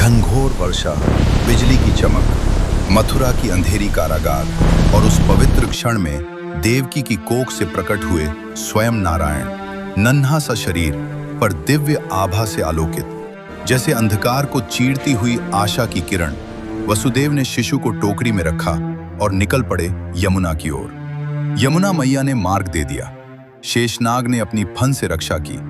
घनघोर वर्षा, बिजली की चमक, मथुरा की अंधेरी कारागार और उस पवित्र क्षण में देवकी की कोख से प्रकट हुए स्वयं नारायण। नन्हा सा शरीर पर दिव्य आभा से आलोकित, जैसे अंधकार को चीरती हुई आशा की किरण। वसुदेव ने शिशु को टोकरी में रखा और निकल पड़े यमुना की ओर। यमुना मैया ने मार्ग दे दिया, शेषनाग ने अपनी फन से रक्षा की।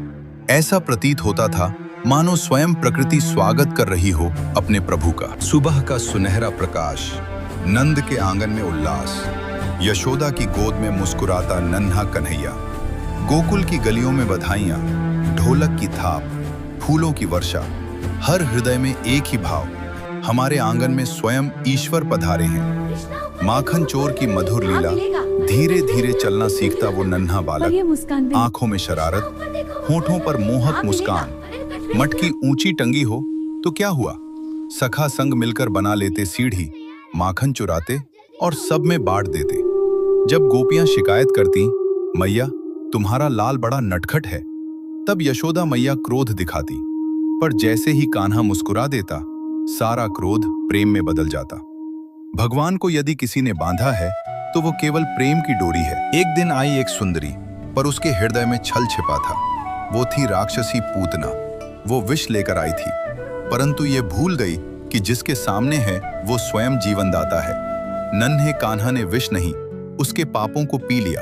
ऐसा प्रतीत होता था मानो स्वयं प्रकृति स्वागत कर रही हो अपने प्रभु का। सुबह का सुनहरा प्रकाश, नंद के आंगन में उल्लास, यशोदा की गोद में मुस्कुराता नन्हा कन्हैया, गोकुल की गलियों में बधाइयां, ढोलक की थाप, फूलों की वर्षा। हर हृदय में एक ही भाव, हमारे आंगन में स्वयं ईश्वर पधारे हैं। माखन चोर की मधुर लीला, धीरे धीरे चलना सीखता वो नन्हा बालक, आंखों में शरारत, होठों पर मोहक मुस्कान। मटकी ऊंची टंगी हो तो क्या हुआ, सखा संग मिलकर बना लेते सीढ़ी, माखन चुराते और सब में बांट देते। जब गोपियां शिकायत करती, मैया तुम्हारा लाल बड़ा नटखट है, तब यशोदा मैया क्रोध दिखाती, पर जैसे ही कान्हा मुस्कुरा देता, सारा क्रोध प्रेम में बदल जाता। भगवान को यदि किसी ने बांधा है तो वो केवल प्रेम की डोरी है। एक दिन आई एक सुंदरी, पर उसके हृदय में छल छिपा था। वो थी राक्षसी पूतना। वो विष लेकर आई थी, परंतु ये भूल गई कि जिसके सामने है वो स्वयं जीवनदाता है। नन्हे कान्हा ने विष नहीं, उसके पापों को पी लिया,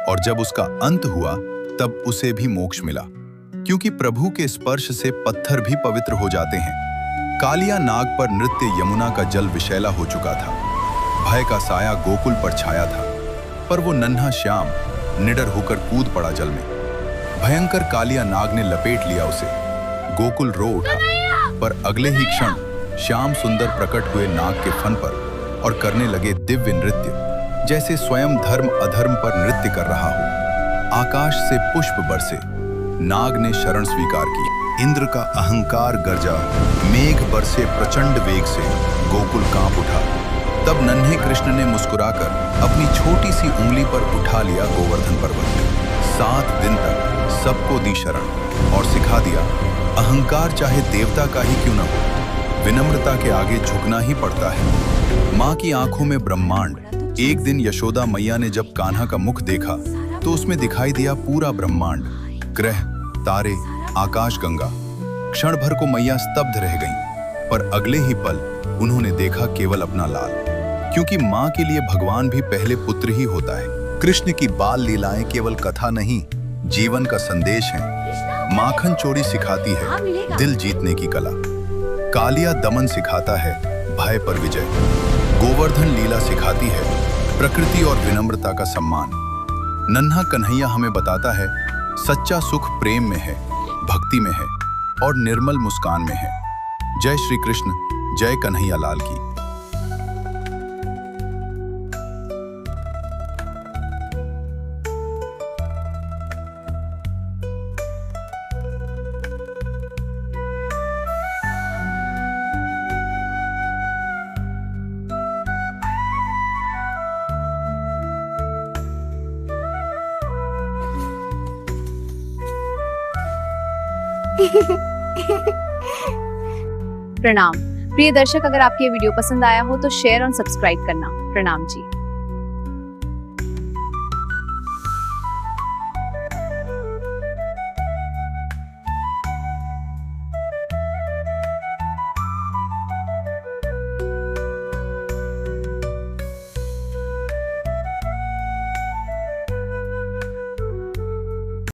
और जब उसका अंत हुआ तब उसे भी मोक्ष मिला, क्योंकि प्रभु के स्पर्श से पत्थर भी पवित्र हो जाते हैं। कालिया नाग पर नृत्य, यमुना का जल विषैला हो चुका था। भय का साया गोकुल पर छाया था, पर वो नन्हा श्याम निडर होकर कूद पड़ा जल में। भयंकर कालिया नाग ने लपेट लिया उसे। गोकुल रो उठा, पर अगले ही क्षण श्याम सुंदर प्रकट हुए नाग के फन पर और करने लगे दिव्य नृत्य, जैसे स्वयं धर्म अधर्म पर नृत्य कर रहा हो। आकाश से पुष्प बरसे, नाग ने शरण स्वीकार की। इंद्र का अहंकार गरजा, मेघ बरसे प्रचंड वेग से, गोकुल कांप उठा। तब नन्हे कृष्ण ने मुस्कुराकर अपनी छोटी सी उंगली पर उठा लिया गोवर्धन पर्वत। 7 दिन तक सबको दी शरण और सिखा दिया, अहंकार चाहे देवता का ही क्यों न हो, विनम्रता के आगे झुकना ही पड़ता है। माँ की आंखों में ब्रह्मांड। एक दिन यशोदा मैया ने जब कान्हा का मुख देखा तो उसमें दिखाई दिया पूरा ब्रह्मांड, ग्रह, तारे, आकाश गंगा। क्षण भर को मैया स्तब्ध रह गईं, पर अगले ही पल उन्होंने देखा केवल अपना लाल, क्योंकि माँ के लिए भगवान भी पहले पुत्र ही होता है। कृष्ण की बाल लीलाएं केवल कथा नहीं, जीवन का संदेश है। माखन चोरी सिखाती है दिल जीतने की कला, कालिया दमन सिखाता है भय पर विजय, गोवर्धन लीला सिखाती है प्रकृति और विनम्रता का सम्मान। नन्हा कन्हैया हमें बताता है सच्चा सुख प्रेम में है, भक्ति में है और निर्मल मुस्कान में है। जय श्री कृष्ण, जय कन्हैया लाल की। प्रणाम प्रिय दर्शक, अगर आपको ये वीडियो पसंद आया हो तो शेयर और सब्सक्राइब करना। प्रणाम जी।